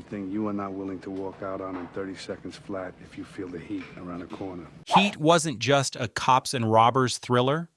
thing you are not willing to walk out on in 30 seconds flat if you feel the heat around the corner. Heat wasn't just a cops and robbers thriller.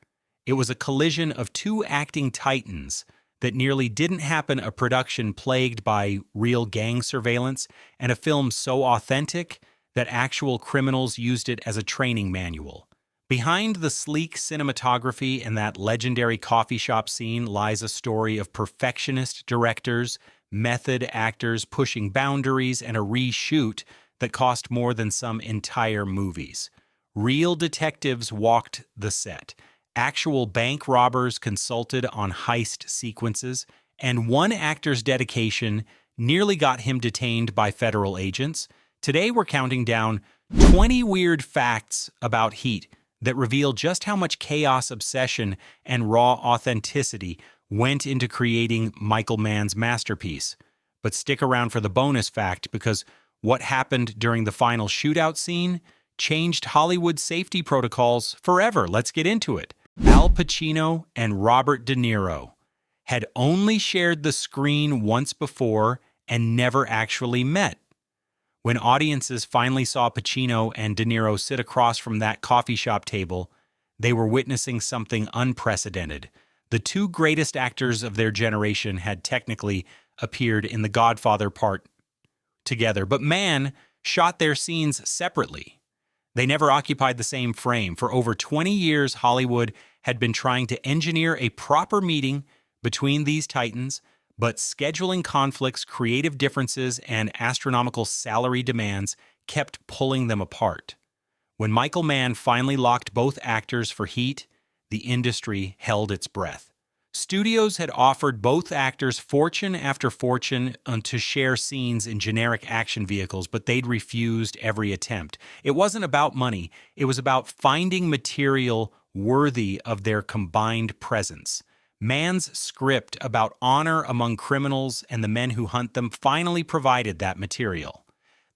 It was a collision of two acting titans that nearly didn't happen, a production plagued by real gang surveillance, and a film so authentic that actual criminals used it as a training manual. Behind the sleek cinematography and that legendary coffee shop scene lies a story of perfectionist directors, method actors pushing boundaries, and a reshoot that cost more than some entire movies. Real detectives walked the set. Actual bank robbers consulted on heist sequences, and one actor's dedication nearly got him detained by federal agents. Today we're counting down 20 weird facts about Heat that reveal just how much chaos, obsession, and raw authenticity went into creating Michael Mann's masterpiece. But stick around for the bonus fact, because what happened during the final shootout scene changed Hollywood safety protocols forever. Let's get into it. Al Pacino and Robert De Niro had only shared the screen once before and never actually met. When audiences finally saw Pacino and De Niro sit across from that coffee shop table, they were witnessing something unprecedented. The two greatest actors of their generation had technically appeared in The Godfather Part together, but Mann shot their scenes separately. They never occupied the same frame. For over 20 years, Hollywood had been trying to engineer a proper meeting between these titans, but scheduling conflicts, creative differences, and astronomical salary demands kept pulling them apart. When Michael Mann finally locked both actors for Heat, the industry held its breath. Studios had offered both actors fortune after fortune to share scenes in generic action vehicles, but they'd refused every attempt. It wasn't about money. It was about finding material worthy of their combined presence. Mann's script about honor among criminals and the men who hunt them finally provided that material.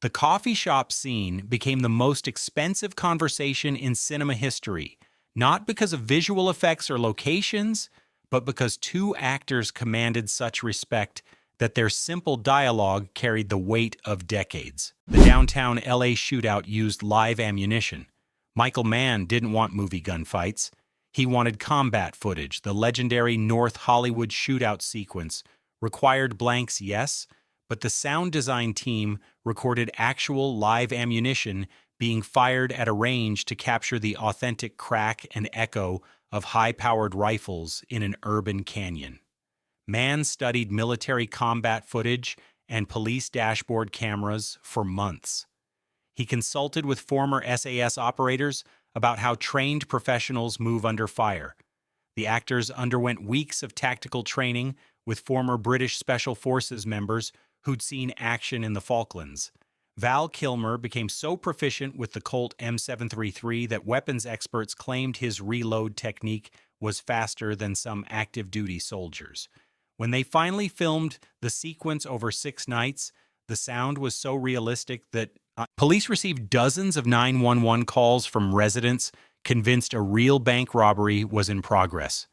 The coffee shop scene became the most expensive conversation in cinema history, not because of visual effects or locations, but because two actors commanded such respect that their simple dialogue carried the weight of decades. The downtown LA shootout used live ammunition. Michael Mann didn't want movie gunfights. He wanted combat footage. The legendary North Hollywood shootout sequence required blanks, yes, but the sound design team recorded actual live ammunition being fired at a range to capture the authentic crack and echo of high-powered rifles in an urban canyon. Mann studied military combat footage and police dashboard cameras for months. He consulted with former SAS operators about how trained professionals move under fire. The actors underwent weeks of tactical training with former British Special Forces members who'd seen action in the Falklands. Val Kilmer became so proficient with the Colt M733 that weapons experts claimed his reload technique was faster than some active-duty soldiers. When they finally filmed the sequence over 6 nights, the sound was so realistic that police received dozens of 911 calls from residents convinced a real bank robbery was in progress.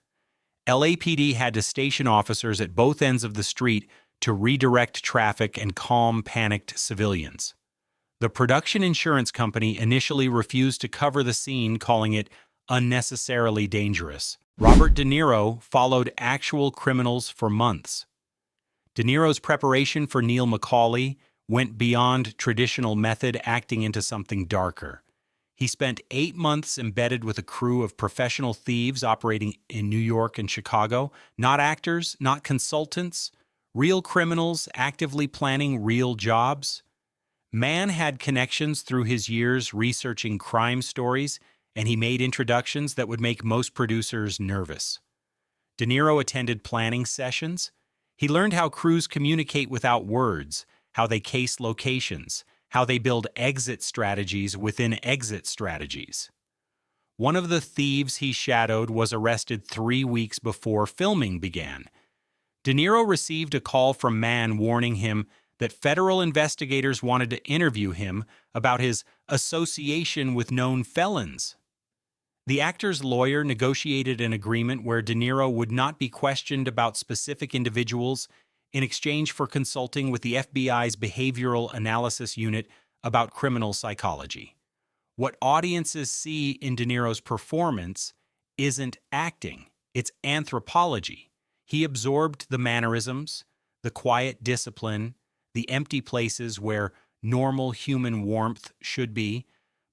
LAPD had to station officers at both ends of the street to redirect traffic and calm panicked civilians. The production insurance company initially refused to cover the scene, calling it unnecessarily dangerous. Robert De Niro followed actual criminals for months. De Niro's preparation for Neil McCauley went beyond traditional method acting into something darker. He spent 8 months embedded with a crew of professional thieves operating in New York and Chicago, not actors, not consultants, real criminals actively planning real jobs. Mann had connections through his years researching crime stories, and he made introductions that would make most producers nervous. De Niro attended planning sessions. He learned how crews communicate without words, how they case locations, how they build exit strategies within exit strategies. One of the thieves he shadowed was arrested 3 weeks before filming began. De Niro received a call from Mann warning him that federal investigators wanted to interview him about his association with known felons. The actor's lawyer negotiated an agreement where De Niro would not be questioned about specific individuals. in exchange for consulting with the FBI's Behavioral Analysis Unit about criminal psychology. What audiences see in De Niro's performance isn't acting, it's anthropology. He absorbed the mannerisms, the quiet discipline, the empty places where normal human warmth should be.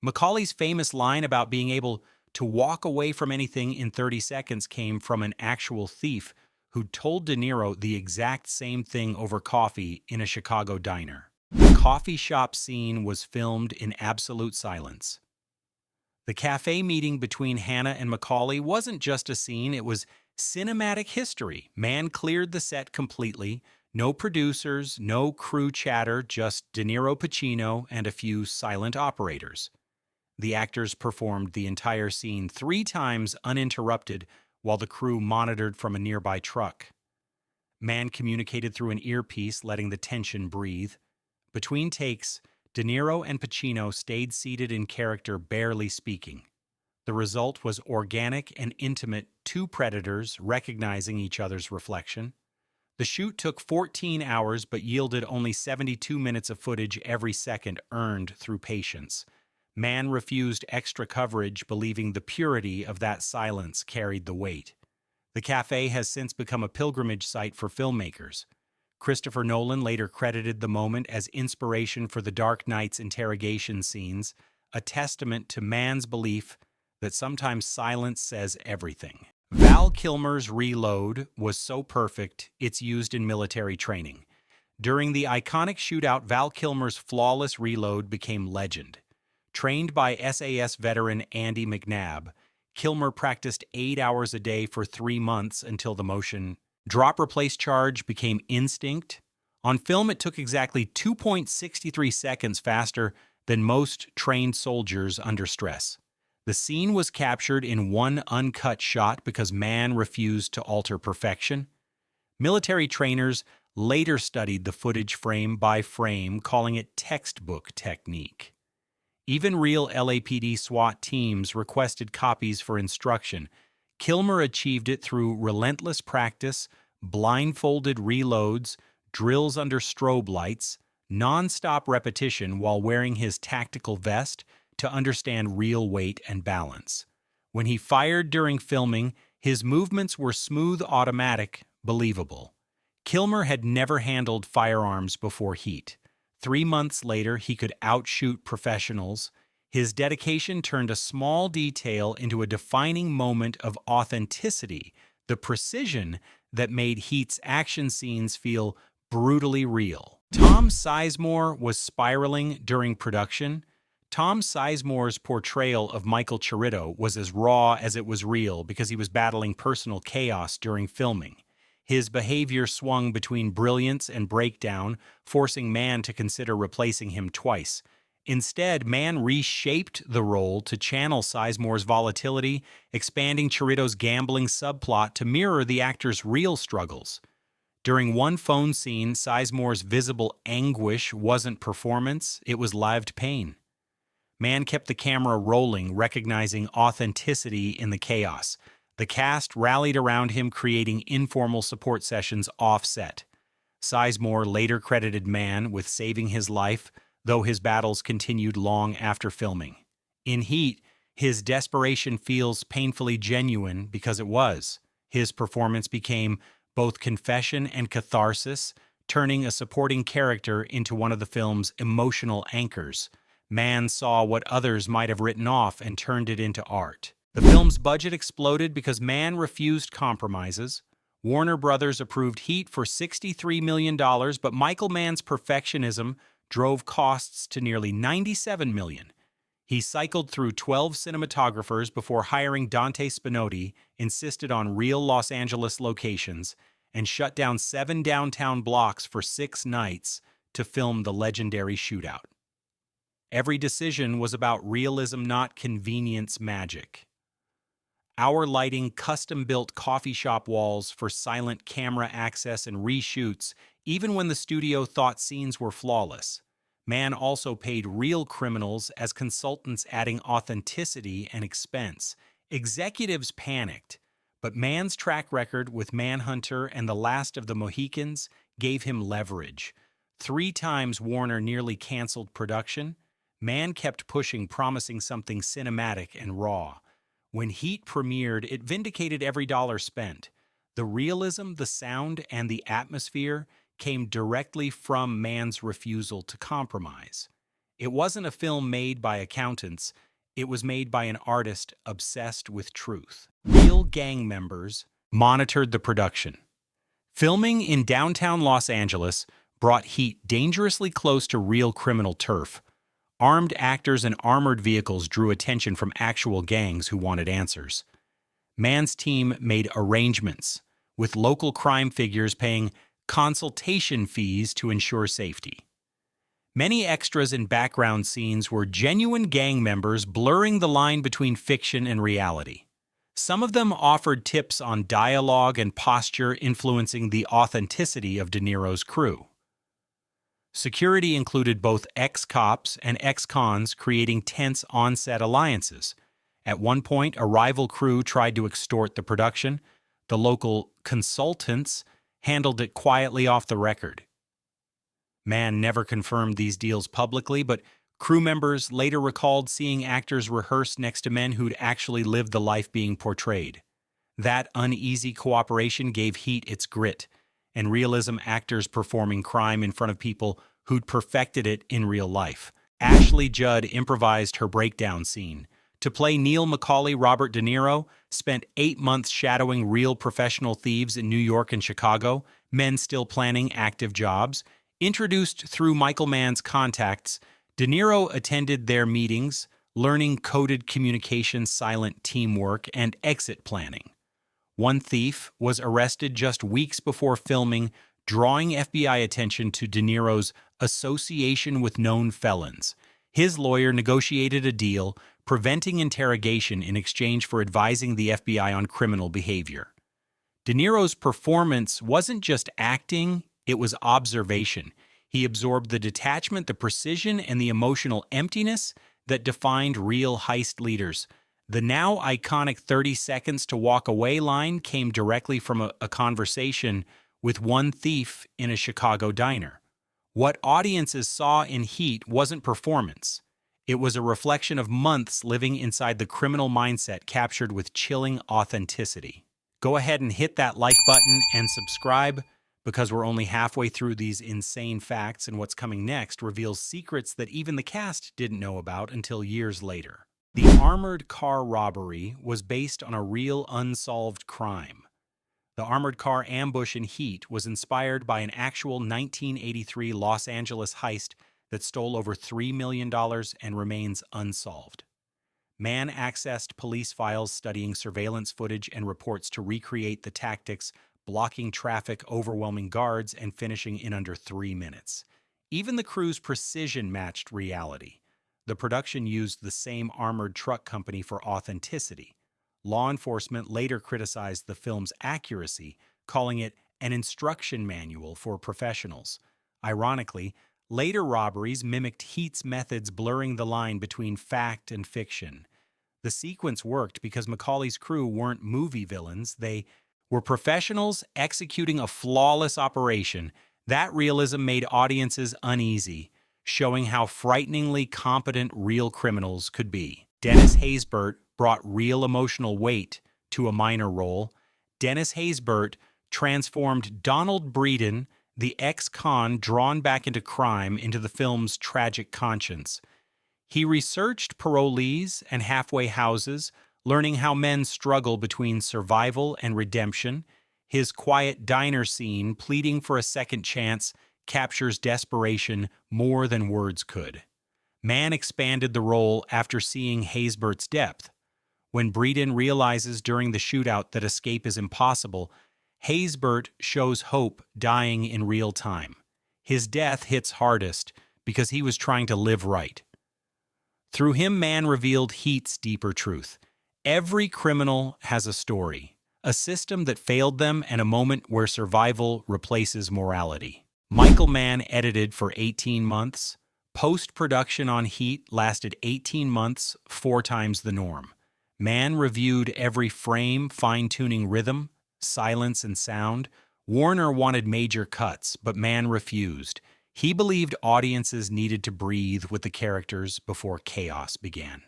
Macaulay's famous line about being able to walk away from anything in 30 seconds came from an actual thief who told De Niro the exact same thing over coffee in a Chicago diner. The coffee shop scene was filmed in absolute silence. The cafe meeting between Hannah and Macaulay wasn't just a scene, it was cinematic history. Mann cleared the set completely. No producers, no crew chatter, just De Niro, Pacino, and a few silent operators. The actors performed the entire scene 3 times uninterrupted while the crew monitored from a nearby truck. Mann communicated through an earpiece, letting the tension breathe. Between takes, De Niro and Pacino stayed seated in character, barely speaking. The result was organic and intimate, 2 predators recognizing each other's reflection. The shoot took 14 hours but yielded only 72 minutes of footage every second earned through patience. Mann refused extra coverage, believing the purity of that silence carried the weight. The cafe has since become a pilgrimage site for filmmakers. Christopher Nolan later credited the moment as inspiration for The Dark Knight's interrogation scenes, a testament to Mann's belief that sometimes silence says everything. Val Kilmer's reload was so perfect, it's used in military training. During the iconic shootout, Val Kilmer's flawless reload became legend. Trained by SAS veteran Andy McNabb, Kilmer practiced 8 hours a day for 3 months until the motion drop-replace charge became instinct. On film, it took exactly 2.63 seconds faster than most trained soldiers under stress. The scene was captured in one uncut shot because Mann refused to alter perfection. Military trainers later studied the footage frame by frame, calling it textbook technique. Even real LAPD SWAT teams requested copies for instruction. Kilmer achieved it through relentless practice, blindfolded reloads, drills under strobe lights, non-stop repetition while wearing his tactical vest to understand real weight and balance. When he fired during filming, his movements were smooth, automatic, believable. Kilmer had never handled firearms before heat. 3 months later, he could outshoot professionals. His dedication turned a small detail into a defining moment of authenticity, the precision that made Heat's action scenes feel brutally real. Tom Sizemore was spiraling during production. Tom Sizemore's portrayal of Michael Chiarito was as raw as it was real because he was battling personal chaos during filming. His behavior swung between brilliance and breakdown, forcing Mann to consider replacing him twice. Instead, Mann reshaped the role to channel Sizemore's volatility, expanding Chiarito's gambling subplot to mirror the actor's real struggles. During one phone scene, Sizemore's visible anguish wasn't performance, it was lived pain. Mann kept the camera rolling, recognizing authenticity in the chaos. The cast rallied around him, creating informal support sessions off-set. Sizemore later credited Mann with saving his life, though his battles continued long after filming. In Heat, his desperation feels painfully genuine because it was. His performance became both confession and catharsis, turning a supporting character into one of the film's emotional anchors. Mann saw what others might have written off and turned it into art. The film's budget exploded because Mann refused compromises. Warner Brothers approved Heat for $63 million, but Michael Mann's perfectionism drove costs to nearly $97 million. He cycled through 12 cinematographers before hiring Dante Spinotti, insisted on real Los Angeles locations, and shut down 7 downtown blocks for 6 nights to film the legendary shootout. Every decision was about realism, not convenience magic. Our lighting, custom-built coffee shop walls for silent camera access and reshoots, even when the studio thought scenes were flawless. Mann also paid real criminals as consultants, adding authenticity and expense. Executives panicked, but Mann's track record with Manhunter and The Last of the Mohicans gave him leverage. 3 times Warner nearly canceled production. Mann kept pushing, promising something cinematic and raw. When Heat premiered, it vindicated every dollar spent. The realism, the sound, and the atmosphere came directly from Mann's refusal to compromise. It wasn't a film made by accountants, it was made by an artist obsessed with truth. Real gang members monitored the production. Filming in downtown Los Angeles brought Heat dangerously close to real criminal turf. Armed actors and armored vehicles drew attention from actual gangs who wanted answers. Mann's team made arrangements, with local crime figures paying consultation fees to ensure safety. Many extras in background scenes were genuine gang members blurring the line between fiction and reality. Some of them offered tips on dialogue and posture, influencing the authenticity of De Niro's crew. Security included both ex-cops and ex-cons, creating tense on-set alliances. At one point, a rival crew tried to extort the production. The local consultants handled it quietly off the record. Mann never confirmed these deals publicly, but crew members later recalled seeing actors rehearse next to men who'd actually lived the life being portrayed. That uneasy cooperation gave Heat its grit and realism, actors performing crime in front of people who'd perfected it in real life. Ashley Judd improvised her breakdown scene. To play Neil McCauley, Robert De Niro spent 8 months shadowing real professional thieves in New York and Chicago, men still planning active jobs. Introduced through Michael Mann's contacts, De Niro attended their meetings, learning coded communication, silent teamwork, and exit planning. One thief was arrested just weeks before filming, drawing FBI attention to De Niro's association with known felons. His lawyer negotiated a deal, preventing interrogation in exchange for advising the FBI on criminal behavior. De Niro's performance wasn't just acting, it was observation. He absorbed the detachment, the precision, and the emotional emptiness that defined real heist leaders. The now iconic 30 seconds to walk away line came directly from a conversation with one thief in a Chicago diner. What audiences saw in Heat wasn't performance. It was a reflection of months living inside the criminal mindset captured with chilling authenticity. Go ahead and hit that like button and subscribe, because we're only halfway through these insane facts, and what's coming next reveals secrets that even the cast didn't know about until years later. The armored car robbery was based on a real unsolved crime. The armored car ambush in Heat was inspired by an actual 1983 Los Angeles heist that stole over $3 million and remains unsolved. Mann accessed police files studying surveillance footage and reports to recreate the tactics, blocking traffic, overwhelming guards, and finishing in under 3 minutes. Even the crew's precision matched reality. The production used the same armored truck company for authenticity. Law enforcement later criticized the film's accuracy, calling it an instruction manual for professionals. Ironically, later robberies mimicked Heat's methods, blurring the line between fact and fiction. The sequence worked because McCauley's crew weren't movie villains. They were professionals executing a flawless operation. That realism made audiences uneasy, showing how frighteningly competent real criminals could be. Dennis Haysbert brought real emotional weight to a minor role. Dennis Haysbert transformed Donald Breeden, the ex-con drawn back into crime, into the film's tragic conscience. He researched parolees and halfway houses, learning how men struggle between survival and redemption. His quiet diner scene, pleading for a second chance, captures desperation more than words could. Mann expanded the role after seeing Haysbert's depth. When Breeden realizes during the shootout that escape is impossible, Haysbert shows hope dying in real time. His death hits hardest because he was trying to live right. Through him, Mann revealed Heat's deeper truth. Every criminal has a story, a system that failed them, and a moment where survival replaces morality. Michael Mann edited for 18 months. Post-production on Heat lasted 18 months, 4 times the norm. Mann reviewed every frame, fine-tuning rhythm, silence, and sound. Warner wanted major cuts, but Mann refused. He believed audiences needed to breathe with the characters before chaos began.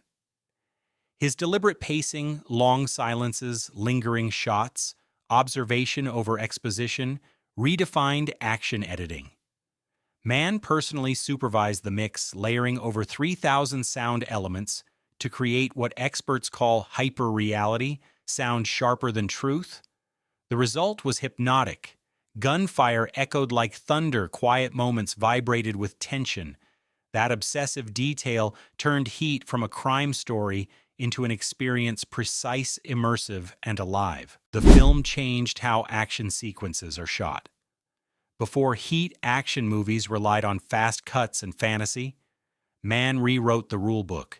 His deliberate pacing, long silences, lingering shots, observation over exposition redefined action editing. Mann personally supervised the mix, layering over 3,000 sound elements to create what experts call hyper-reality, sound sharper than truth. The result was hypnotic. Gunfire echoed like thunder, quiet moments vibrated with tension. That obsessive detail turned Heat from a crime story into an experience precise, immersive, and alive. The film changed how action sequences are shot. Before Heat, action movies relied on fast cuts and fantasy. Mann rewrote the rulebook.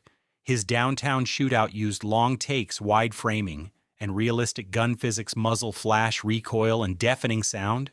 His downtown shootout used long takes, wide framing, and realistic gun physics, muzzle flash, recoil, and deafening sound.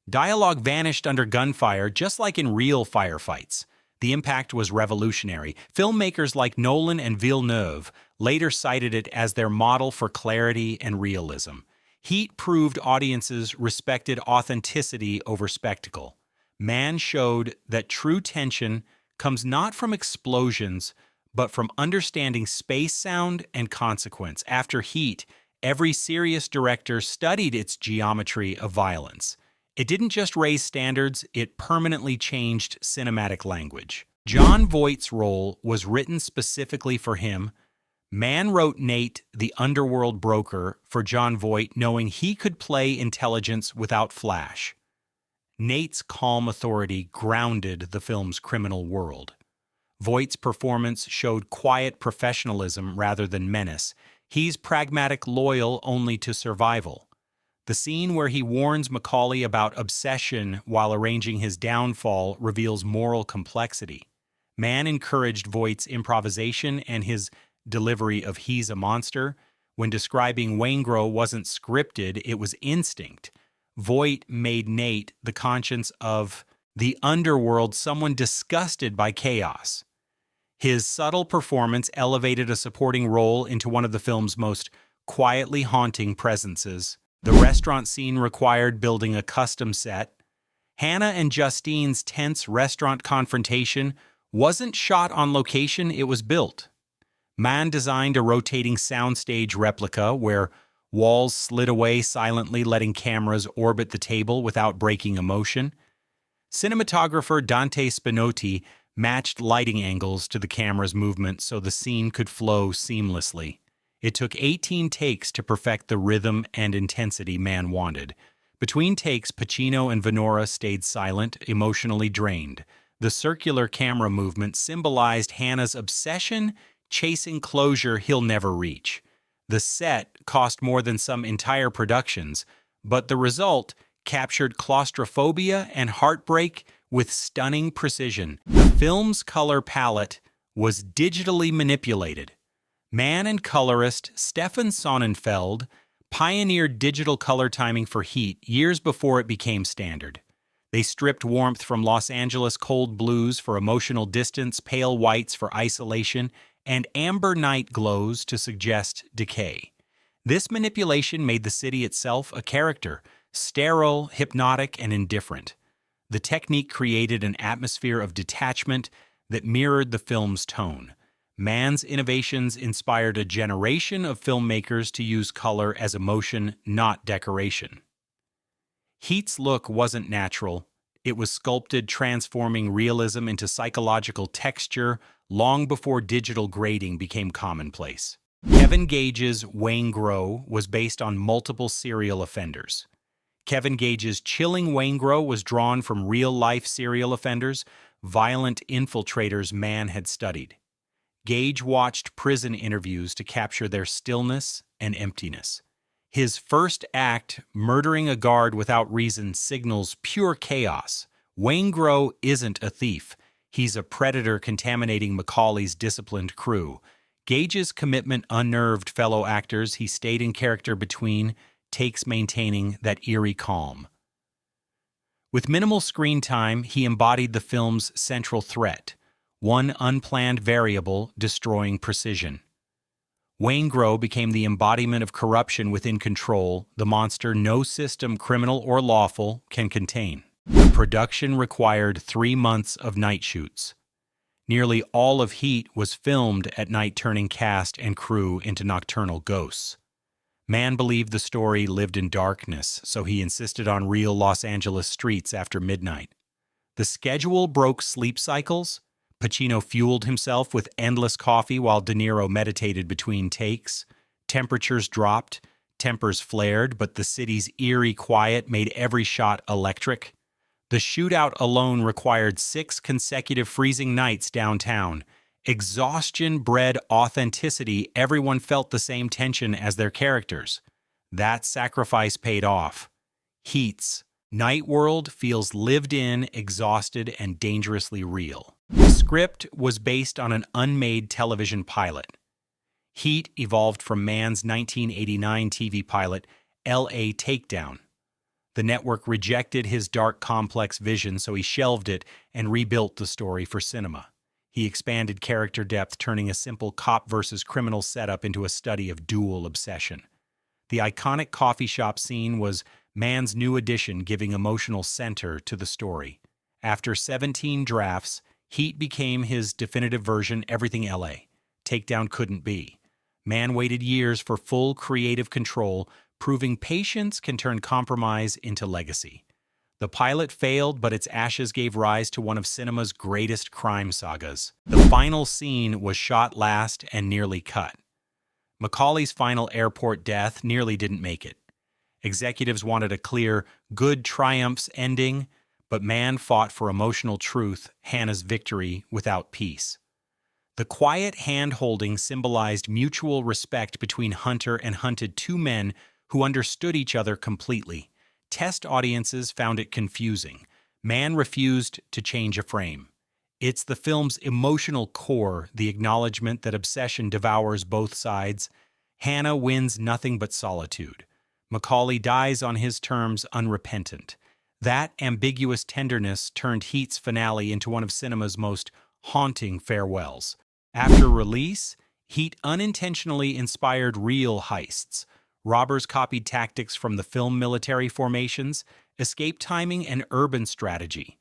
Dialogue vanished under gunfire, just like in real firefights. The impact was revolutionary. Filmmakers like Nolan and Villeneuve later cited it as their model for clarity and realism. Heat proved audiences respected authenticity over spectacle. Mann showed that true tension comes not from explosions, but from understanding space, sound, and consequence. After Heat, every serious director studied its geometry of violence. It didn't just raise standards, it permanently changed cinematic language. Jon Voight's role was written specifically for him. Mann wrote Nate, the underworld broker, for Jon Voight, knowing he could play intelligence without flash. Nate's calm authority grounded the film's criminal world. Voight's performance showed quiet professionalism rather than menace. He's pragmatic, loyal only to survival. The scene where he warns Macaulay about obsession while arranging his downfall reveals moral complexity. Mann encouraged Voight's improvisation, and his delivery of "he's a monster" when describing Waingro wasn't scripted, it was instinct. Voight made Nate the conscience of the underworld, someone disgusted by chaos. His subtle performance elevated a supporting role into one of the film's most quietly haunting presences. The restaurant scene required building a custom set. Hannah and Justine's tense restaurant confrontation wasn't shot on location, it was built. Mann designed a rotating soundstage replica where walls slid away silently, letting cameras orbit the table without breaking emotion. Cinematographer Dante Spinotti matched lighting angles to the camera's movement so the scene could flow seamlessly. It took 18 takes to perfect the rhythm and intensity Mann wanted. Between takes, Pacino and Venora stayed silent, emotionally drained. The circular camera movement symbolized Hannah's obsession, chasing closure he'll never reach. The set cost more than some entire productions, but the result captured claustrophobia and heartbreak with stunning precision. The film's color palette was digitally manipulated. Mann and colorist Stefan Sonnenfeld pioneered digital color timing for Heat years before it became standard. They stripped warmth from Los Angeles cold blues for emotional distance, pale whites for isolation, and amber night glows to suggest decay. This manipulation made the city itself a character, sterile, hypnotic, and indifferent. The technique created an atmosphere of detachment that mirrored the film's tone. Mann's innovations inspired a generation of filmmakers to use color as emotion, not decoration. Heat's look wasn't natural. It was sculpted, transforming realism into psychological texture long before digital grading became commonplace. Kevin Gage's Waingro was based on multiple serial offenders. Kevin Gage's chilling Waingro was drawn from real-life serial offenders, violent infiltrators Mann had studied. Gage watched prison interviews to capture their stillness and emptiness. His first act, murdering a guard without reason, signals pure chaos. Waingro isn't a thief. He's a predator contaminating Macaulay's disciplined crew. Gage's commitment unnerved fellow actors. He stayed in character between takes, maintaining that eerie calm. With minimal screen time, he embodied the film's central threat, one unplanned variable destroying precision. Waingro became the embodiment of corruption within control, the monster no system, criminal or lawful, can contain. The production required 3 months of night shoots. Nearly all of Heat was filmed at night, turning cast and crew into nocturnal ghosts. Mann believed the story lived in darkness, so he insisted on real Los Angeles streets after midnight. The schedule broke sleep cycles. Pacino fueled himself with endless coffee while De Niro meditated between takes. Temperatures dropped, tempers flared, but the city's eerie quiet made every shot electric. The shootout alone required 6 consecutive freezing nights downtown. Exhaustion bred authenticity. Everyone felt the same tension as their characters. That sacrifice paid off. Heat's Night World feels lived in, exhausted, and dangerously real. The script was based on an unmade television pilot. Heat evolved from Mann's 1989 TV pilot, L.A. Takedown. The network rejected his dark, complex vision, so he shelved it and rebuilt the story for cinema. He expanded character depth, turning a simple cop versus criminal setup into a study of dual obsession. The iconic coffee shop scene was Mann's new addition, giving emotional center to the story. After 17 drafts, Heat became his definitive version. Everything LA. Takedown couldn't be. Mann waited years for full creative control, proving patience can turn compromise into legacy. The pilot failed, but its ashes gave rise to one of cinema's greatest crime sagas. The final scene was shot last and nearly cut. Macaulay's final airport death nearly didn't make it. Executives wanted a clear, good triumphs ending, but Mann fought for emotional truth, Hannah's victory without peace. The quiet hand-holding symbolized mutual respect between hunter and hunted, 2 men who understood each other completely. Test audiences found it confusing. Mann refused to change a frame. It's the film's emotional core, the acknowledgement that obsession devours both sides. Hannah wins nothing but solitude. Macaulay dies on his terms, unrepentant. That ambiguous tenderness turned Heat's finale into one of cinema's most haunting farewells. After release, Heat unintentionally inspired real heists. Robbers copied tactics from the film military formations, escape timing, and urban strategy.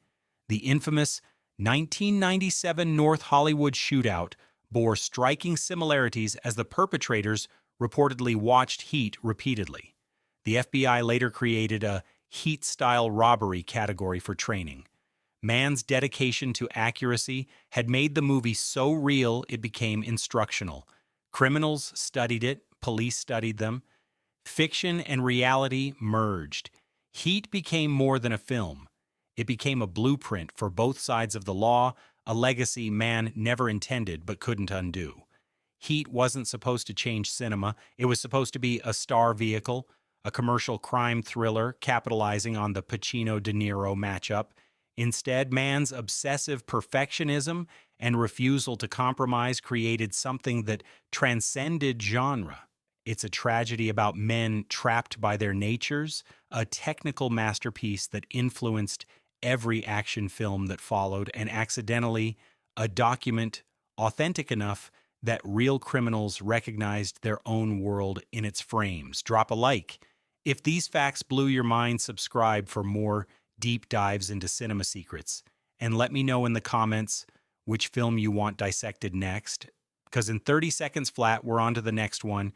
The infamous 1997 North Hollywood shootout bore striking similarities, as the perpetrators reportedly watched Heat repeatedly. The FBI later created a Heat-style robbery category for training. Mann's dedication to accuracy had made the movie so real it became instructional. Criminals studied it, police studied them. Fiction and reality merged. Heat became more than a film. It became a blueprint for both sides of the law, a legacy Mann never intended but couldn't undo. Heat wasn't supposed to change cinema. It was supposed to be a star vehicle, a commercial crime thriller capitalizing on the Pacino-De Niro matchup. Instead, Mann's obsessive perfectionism and refusal to compromise created something that transcended genre. It's a tragedy about men trapped by their natures, a technical masterpiece that influenced every action film that followed, and accidentally a document authentic enough that real criminals recognized their own world in its frames. Drop a like. If these facts blew your mind, subscribe for more deep dives into cinema secrets. And let me know in the comments which film you want dissected next, because in 30 seconds flat, we're on to the next one.